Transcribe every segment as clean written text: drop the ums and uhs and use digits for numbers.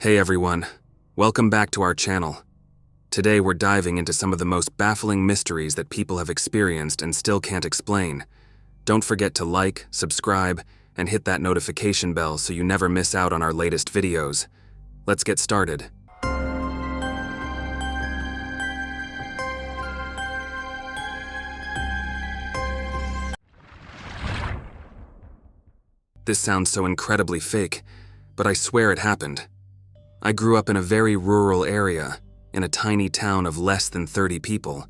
Hey everyone, welcome back to our channel. Today we're diving into some of the most baffling mysteries that people have experienced and still can't explain. Don't forget to like, subscribe, and hit that notification bell so you never miss out on our latest videos. Let's get started. This sounds so incredibly fake, but I swear it happened. I grew up in a very rural area, in a tiny town of less than 30 people,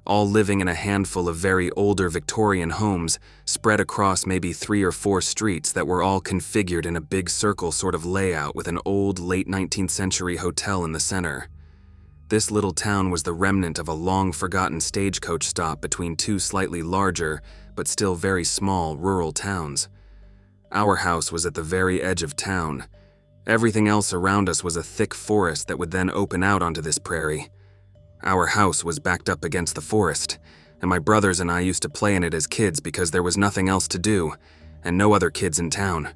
all living in a handful of very older Victorian homes spread across maybe 3 or 4 streets that were all configured in a big circle sort of layout with an old late 19th century hotel in the center. This little town was the remnant of a long-forgotten stagecoach stop between 2 slightly larger, but still very small rural towns. Our house was at the very edge of town. Everything else around us was a thick forest that would then open out onto this prairie. Our house was backed up against the forest, and my brothers and I used to play in it as kids because there was nothing else to do, and no other kids in town.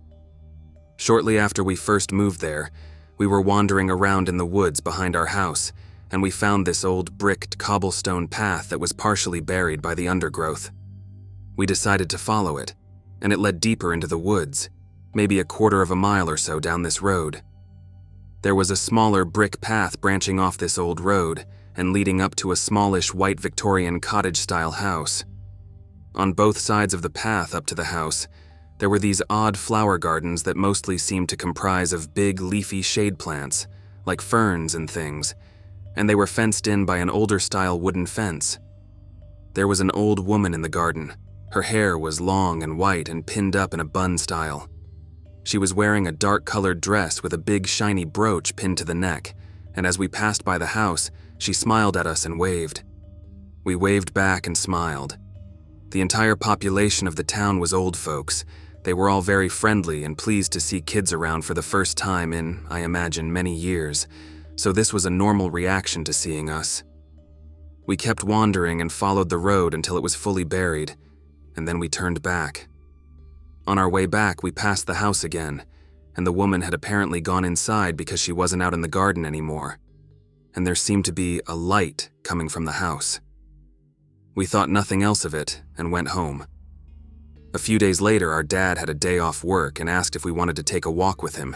Shortly after we first moved there, we were wandering around in the woods behind our house, and we found this old bricked cobblestone path that was partially buried by the undergrowth. We decided to follow it, and it led deeper into the woods, maybe a quarter of a mile or so down this road. There was a smaller brick path branching off this old road and leading up to a smallish white Victorian cottage-style house. On both sides of the path up to the house, there were these odd flower gardens that mostly seemed to comprise of big leafy shade plants, like ferns and things, and they were fenced in by an older-style wooden fence. There was an old woman in the garden. Her hair was long and white and pinned up in a bun style. She was wearing a dark-colored dress with a big shiny brooch pinned to the neck, and as we passed by the house, she smiled at us and waved. We waved back and smiled. The entire population of the town was old folks. They were all very friendly and pleased to see kids around for the first time in, I imagine, many years, so this was a normal reaction to seeing us. We kept wandering and followed the road until it was fully buried, and then we turned back. On our way back, we passed the house again, and the woman had apparently gone inside because she wasn't out in the garden anymore, and there seemed to be a light coming from the house. We thought nothing else of it and went home. A few days later, our dad had a day off work and asked if we wanted to take a walk with him.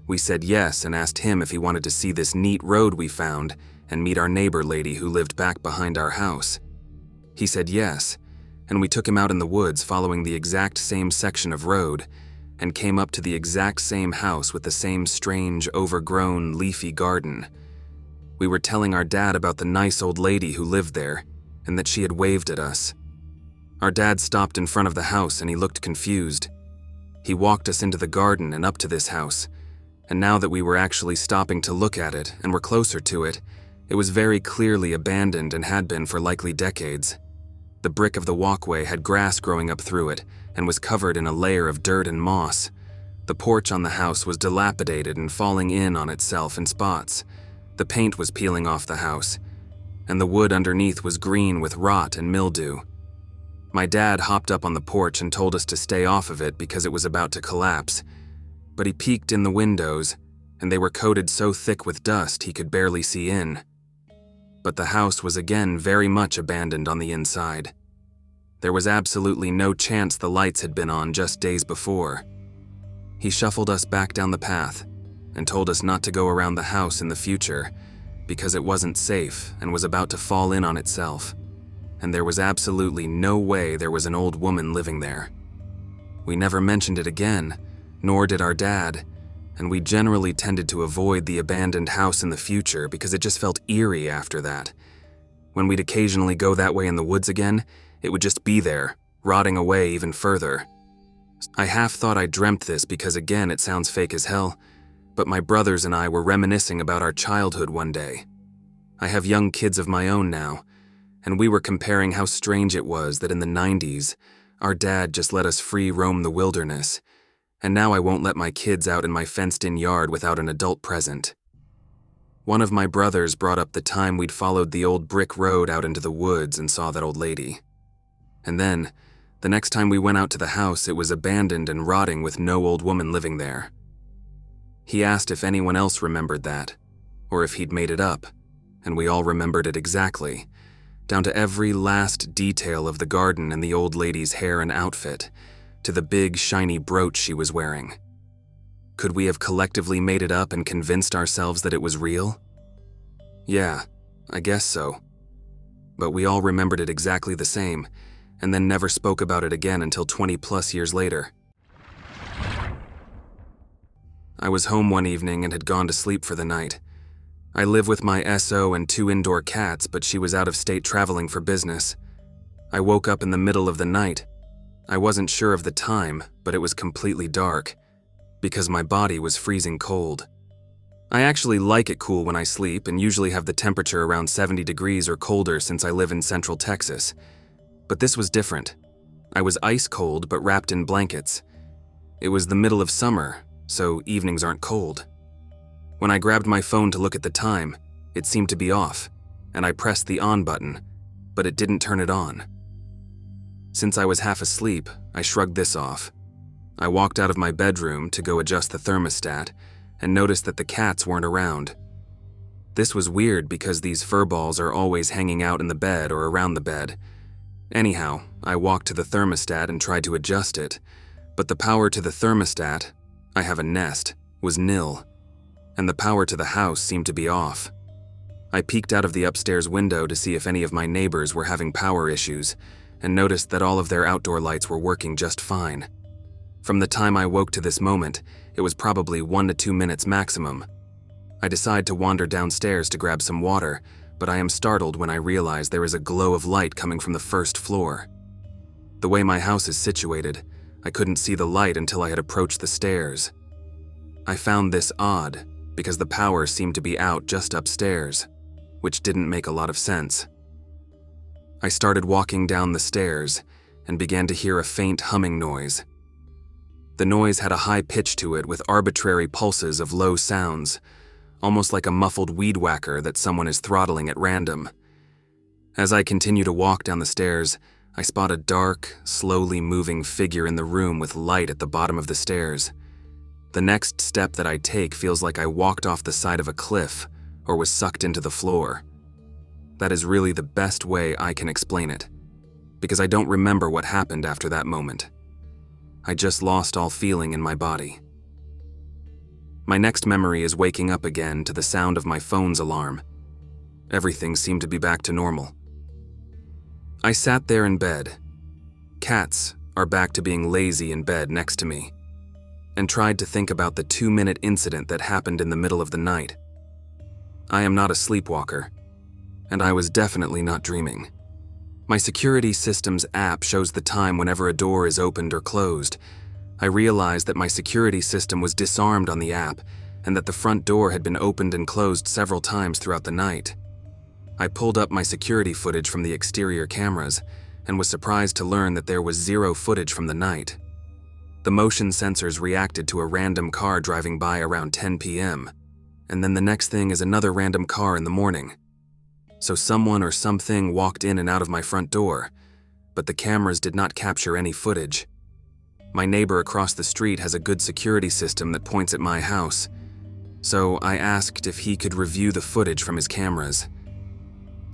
We said yes and asked him if he wanted to see this neat road we found and meet our neighbor lady who lived back behind our house. He said yes, and we took him out in the woods following the exact same section of road and came up to the exact same house with the same strange, overgrown, leafy garden. We were telling our dad about the nice old lady who lived there and that she had waved at us. Our dad stopped in front of the house and he looked confused. He walked us into the garden and up to this house, and now that we were actually stopping to look at it and were closer to it, it was very clearly abandoned and had been for likely decades. The brick of the walkway had grass growing up through it and was covered in a layer of dirt and moss. The porch on the house was dilapidated and falling in on itself in spots. The paint was peeling off the house, and the wood underneath was green with rot and mildew. My dad hopped up on the porch and told us to stay off of it because it was about to collapse, but he peeked in the windows, and they were coated so thick with dust he could barely see in. But the house was again very much abandoned on the inside. There was absolutely no chance the lights had been on just days before. He shuffled us back down the path and told us not to go around the house in the future because it wasn't safe and was about to fall in on itself, and there was absolutely no way there was an old woman living there. We never mentioned it again, nor did our dad, and we generally tended to avoid the abandoned house in the future because it just felt eerie after that. When we'd occasionally go that way in the woods again, it would just be there, rotting away even further. I half thought I dreamt this because again it sounds fake as hell, but my brothers and I were reminiscing about our childhood one day. I have young kids of my own now, and we were comparing how strange it was that in the 90s, our dad just let us free roam the wilderness, and now I won't let my kids out in my fenced-in yard without an adult present. One of my brothers brought up the time we'd followed the old brick road out into the woods and saw that old lady. And then, the next time we went out to the house, it was abandoned and rotting with no old woman living there. He asked if anyone else remembered that, or if he'd made it up, and we all remembered it exactly, down to every last detail of the garden and the old lady's hair and outfit, to the big, shiny brooch she was wearing. Could we have collectively made it up and convinced ourselves that it was real? Yeah, I guess so. But we all remembered it exactly the same, and then never spoke about it again until 20+ years later. I was home one evening and had gone to sleep for the night. I live with my SO and 2 indoor cats, but she was out of state traveling for business. I woke up in the middle of the night. I wasn't sure of the time, but it was completely dark, because my body was freezing cold. I actually like it cool when I sleep and usually have the temperature around 70 degrees or colder since I live in central Texas. But this was different. I was ice cold but wrapped in blankets. It was the middle of summer, so evenings aren't cold. When I grabbed my phone to look at the time, it seemed to be off, and I pressed the on button, but it didn't turn it on. Since I was half asleep, I shrugged this off. I walked out of my bedroom to go adjust the thermostat and noticed that the cats weren't around. This was weird because these furballs are always hanging out in the bed or around the bed. Anyhow, I walked to the thermostat and tried to adjust it, but the power to the thermostat, I have a Nest, was nil, and the power to the house seemed to be off. I peeked out of the upstairs window to see if any of my neighbors were having power issues and noticed that all of their outdoor lights were working just fine. From the time I woke to this moment, it was probably 1 to 2 minutes maximum. I decide to wander downstairs to grab some water, but I am startled when I realize there is a glow of light coming from the first floor. The way my house is situated, I couldn't see the light until I had approached the stairs. I found this odd because the power seemed to be out just upstairs, which didn't make a lot of sense. I started walking down the stairs and began to hear a faint humming noise. The noise had a high pitch to it with arbitrary pulses of low sounds, almost like a muffled weed whacker that someone is throttling at random. As I continue to walk down the stairs, I spot a dark, slowly moving figure in the room with light at the bottom of the stairs. The next step that I take feels like I walked off the side of a cliff or was sucked into the floor. That is really the best way I can explain it, because I don't remember what happened after that moment. I just lost all feeling in my body. My next memory is waking up again to the sound of my phone's alarm. Everything seemed to be back to normal. I sat there in bed. Cats are back to being lazy in bed next to me, and tried to think about the 2-minute incident that happened in the middle of the night. I am not a sleepwalker, and I was definitely not dreaming. My security system's app shows the time whenever a door is opened or closed. I realized that my security system was disarmed on the app and that the front door had been opened and closed several times throughout the night. I pulled up my security footage from the exterior cameras and was surprised to learn that there was 0 footage from the night. The motion sensors reacted to a random car driving by around 10 p.m., and then the next thing is another random car in the morning. So someone or something walked in and out of my front door, but the cameras did not capture any footage. My neighbor across the street has a good security system that points at my house, so I asked if he could review the footage from his cameras.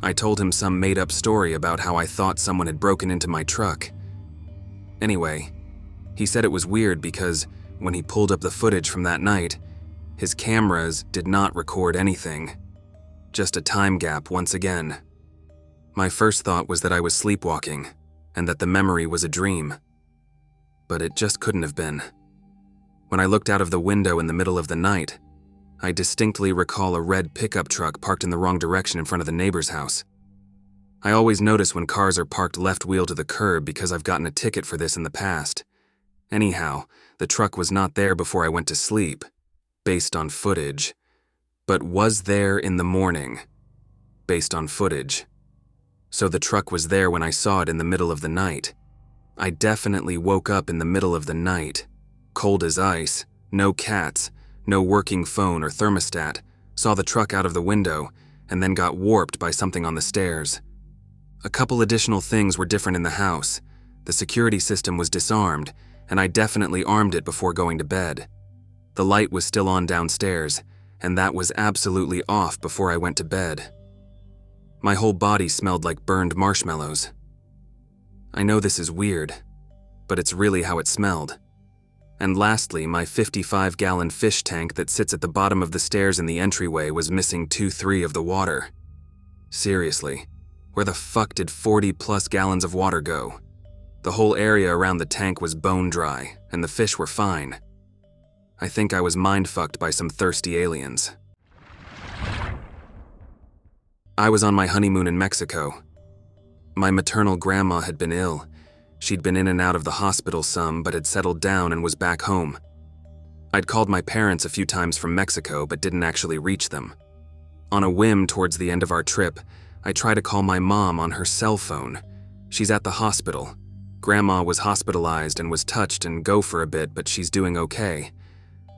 I told him some made-up story about how I thought someone had broken into my truck. Anyway, he said it was weird because when he pulled up the footage from that night, his cameras did not record anything. Just a time gap once again. My first thought was that I was sleepwalking and that the memory was a dream. But it just couldn't have been. When I looked out of the window in the middle of the night, I distinctly recall a red pickup truck parked in the wrong direction in front of the neighbor's house. I always notice when cars are parked left wheel to the curb because I've gotten a ticket for this in the past. Anyhow, the truck was not there before I went to sleep, based on footage, but was there in the morning, based on footage. So the truck was there when I saw it in the middle of the night. I definitely woke up in the middle of the night, cold as ice, no cats, no working phone or thermostat, saw the truck out of the window, and then got warped by something on the stairs. A couple additional things were different in the house. The security system was disarmed, and I definitely armed it before going to bed. The light was still on downstairs, and that was absolutely off before I went to bed. My whole body smelled like burned marshmallows. I know this is weird, but it's really how it smelled. And lastly, my 55-gallon fish tank that sits at the bottom of the stairs in the entryway was missing 2/3 of the water. Seriously, where the fuck did 40+ gallons of water go? The whole area around the tank was bone dry, and the fish were fine. I think I was mind-fucked by some thirsty aliens. I was on my honeymoon in Mexico. My maternal grandma had been ill. She'd been in and out of the hospital some, but had settled down and was back home. I'd called my parents a few times from Mexico, but didn't actually reach them. On a whim towards the end of our trip, I tried to call my mom on her cell phone. She's at the hospital. Grandma was hospitalized and was touched and go for a bit, but she's doing okay.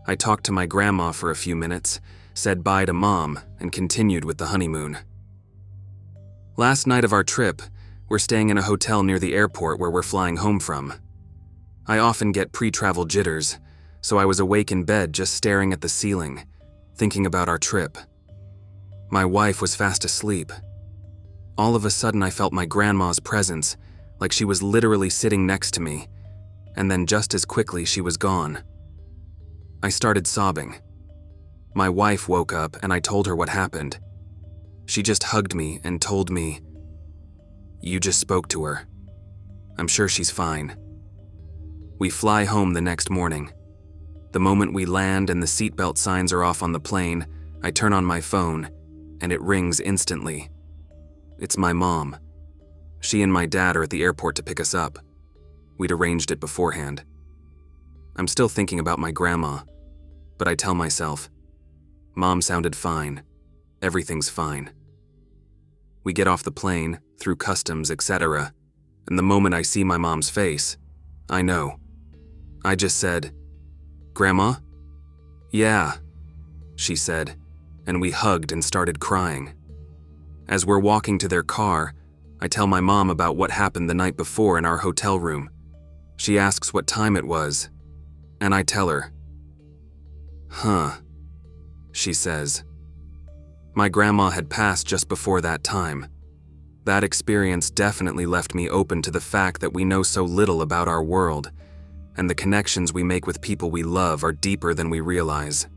I talked to my grandma for a few minutes, said bye to Mom, and continued with the honeymoon. Last night of our trip, we're staying in a hotel near the airport where we're flying home from. I often get pre-travel jitters, so I was awake in bed just staring at the ceiling, thinking about our trip. My wife was fast asleep. All of a sudden I felt my grandma's presence, like she was literally sitting next to me, and then just as quickly she was gone. I started sobbing. My wife woke up and I told her what happened. She just hugged me and told me, "You just spoke to her. I'm sure she's fine." We fly home the next morning. The moment we land and the seatbelt signs are off on the plane, I turn on my phone, and it rings instantly. It's my mom. She and my dad are at the airport to pick us up. We'd arranged it beforehand. I'm still thinking about my grandma, but I tell myself, Mom sounded fine. Everything's fine. We get off the plane, through customs, etc., and the moment I see my mom's face, I know. I just said, "Grandma?" "Yeah," she said, and we hugged and started crying. As we're walking to their car, I tell my mom about what happened the night before in our hotel room. She asks what time it was, and I tell her. "Huh," she says. My grandma had passed just before that time. That experience definitely left me open to the fact that we know so little about our world, and the connections we make with people we love are deeper than we realize.